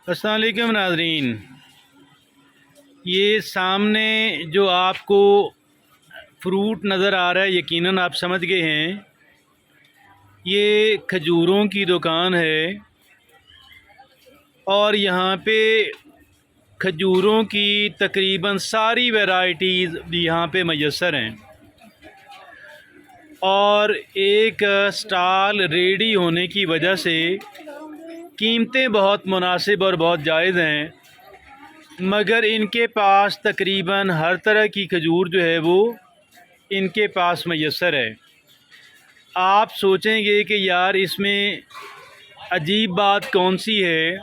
अस्सलाम वालेकुम नाज़रीन। ये सामने जो आपको फ्रूट नज़र आ रहा है, यकीनन आप समझ गए हैं, ये खजूरों की दुकान है और यहाँ पे खजूरों की तकरीबन सारी वैरायटीज़ यहाँ पे मैसर हैं और एक स्टॉल रेडी होने की वजह से कीमतें बहुत मुनासिब और बहुत जायज़ हैं, मगर इनके पास तकरीबन हर तरह की खजूर जो है वो इनके पास मैसर है। आप सोचेंगे कि यार इसमें अजीब बात कौन सी है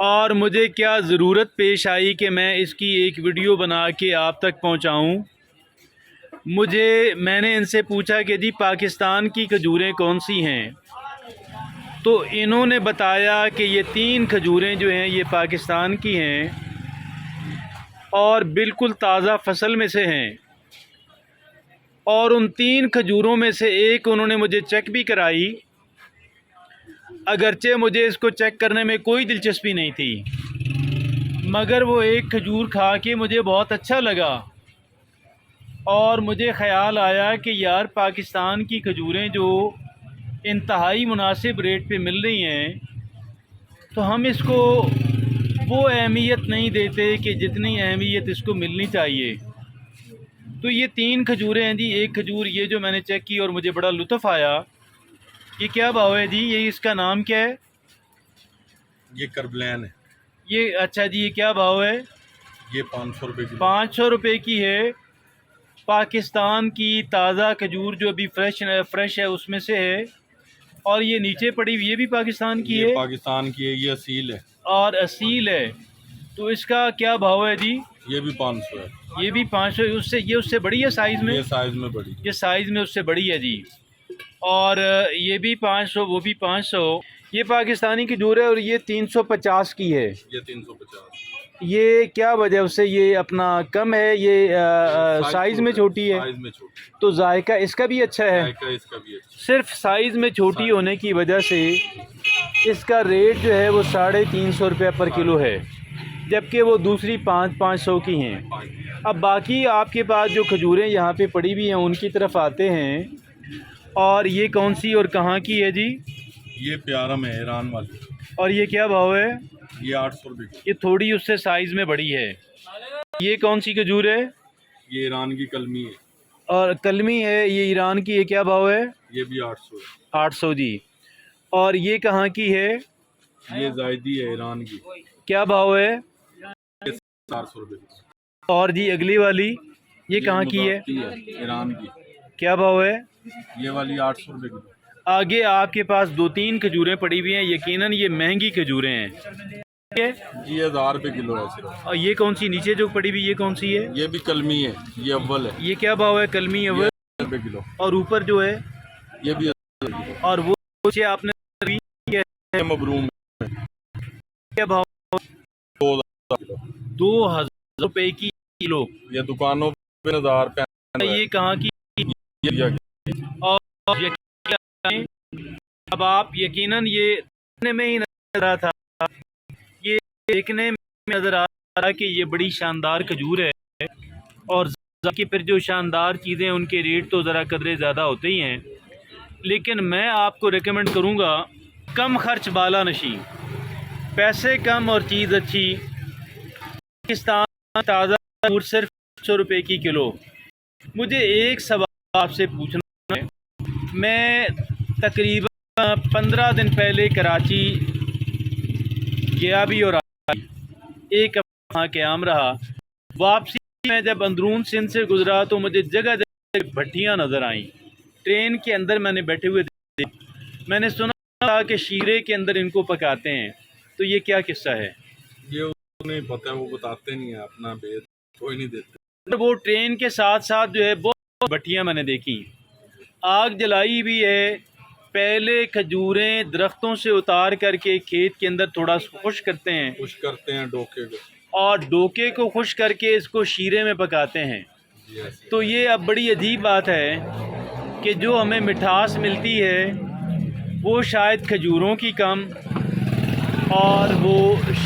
और मुझे क्या ज़रूरत पेश आई कि मैं इसकी एक वीडियो बना के आप तक पहुंचाऊं। मैंने इनसे पूछा कि जी पाकिस्तान की खजूरें कौन सी हैं, तो इन्होंने बताया कि ये 3 खजूरें जो हैं ये पाकिस्तान की हैं और बिल्कुल ताज़ा फसल में से हैं, और उन 3 खजूरों में से एक उन्होंने मुझे चेक भी कराई, अगरचे मुझे इसको चेक करने में कोई दिलचस्पी नहीं थी, मगर वो एक खजूर खा के मुझे बहुत अच्छा लगा और मुझे ख़याल आया कि यार पाकिस्तान की खजूरें जो इंतहाई मुनासिब रेट पे मिल रही हैं, तो हम इसको वो अहमियत नहीं देते कि जितनी अहमियत इसको मिलनी चाहिए। तो ये 3 खजूरें हैं जी। एक खजूर ये जो मैंने चेक की और मुझे बड़ा लुत्फ़ आया, ये क्या भाव है जी? ये इसका नाम क्या है? ये करबलैन है। ये अच्छा जी, ये क्या भाव है? ये 500 रुपये की। 500 रुपये की है। पाकिस्तान की ताज़ा खजूर जो अभी फ्रेश है उसमें से है, और ये नीचे पड़ी हुई ये भी पाकिस्तान की है। पाकिस्तान की है, ये असील है और असील है। तो इसका क्या भाव है जी? ये भी 500 है। ये भी 500। उससे बड़ी है साइज़ में? ये साइज़ में बड़ी। ये साइज़ में उससे बड़ी है जी। और ये भी 500, वो भी 500। ये पाकिस्तानी खजूर है और ये 350 की है। ये 350। ये क्या वजह उससे ये अपना कम है? ये साइज़ में छोटी है। साइज़ में छोटी। तो जायका इसका भी अच्छा है। जायका इसका भी अच्छा। सिर्फ साइज़ में छोटी होने की वजह से इसका रेट जो है वो 350 रुपये पर किलो है, जबकि वो दूसरी 500 की हैं। अब बाकी आपके पास जो खजूरें यहाँ पे पड़ी हुई हैं उनकी तरफ आते हैं। और ये कौन सी और कहाँ की है जी? ये प्यारम है, ईरान वाली। और ये क्या भाव है? ये 800 रुपये की। ये थोड़ी उससे साइज़ में बड़ी है। ये कौन सी खजूर है? ये ईरान की कलमी है। और कलमी है, ये ईरान की। ये क्या भाव है? ये भी 800 है। 800 जी। और ये कहाँ की है? ये जायदी है, ईरान की। क्या भाव है? 400 रुपये की। और जी अगली वाली ये कहाँ की है? ईरान की। क्या भाव है? ये वाली 800 रुपये की। आगे आपके पास 2-3 खजूरें पड़ी हुई हैं, यकीनन ये महंगी खजूरें हैं। ये 1000 रुपये किलो है सिर्फ। और ये कौन सी नीचे जो पड़ी हुई ये कौन सी है? ये भी कलमी है, ये अव्वल है। ये क्या भाव है? कलमी अव्वल। 80 रुपये किलो। और ऊपर जो है ये भी 80 रुपये किलो। और वो आपने ये मबरूम है। क्या भाव? 2000 किलो। 2000 रुपये की किलो। ये दुकानों पे 1000 ये कहाँ की? ये और यकीनन अब आप यकीनन ये देखने में ही नजर आ रहा था, ये देखने में नजर आ रहा कि ये बड़ी शानदार खजूर है, और कि फिर जो शानदार चीज़ें उनके रेट तो ज़रा कदरे ज़्यादा होते ही हैं, लेकिन मैं आपको रेकमेंड करूँगा कम खर्च बाला नशी, पैसे कम और चीज़ अच्छी। पाकिस्तान ताज़ा खजूर सिर्फ 100 रुपये की किलो। मुझे एक सवाल आपसे पूछना है। मैं तकरीबन 15 दिन पहले कराची गया भी और एक वहाँ क़याम रहा। वापसी में जब अंदरून सिंध से गुज़रा तो मुझे जगह जगह भट्टियाँ नज़र आईं। ट्रेन के अंदर मैंने बैठे हुए थे, मैंने सुना था कि शीरे के अंदर इनको पकाते हैं। तो ये क्या किस्सा है? ये नहीं पता, वो बताते नहीं है, अपना भेद कोई नहीं देते। वो ट्रेन के साथ साथ जो है बहुत भट्टियाँ मैंने देखी, आग जलाई भी है। पहले खजूरें दरख्तों से उतार करके खेत के अंदर थोड़ा खुश करते हैं डोके को, और डोके को खुश करके इसको शीरे में पकाते हैं। तो ये अब बड़ी अजीब बात है कि जो हमें मिठास मिलती है वो शायद खजूरों की कम और वो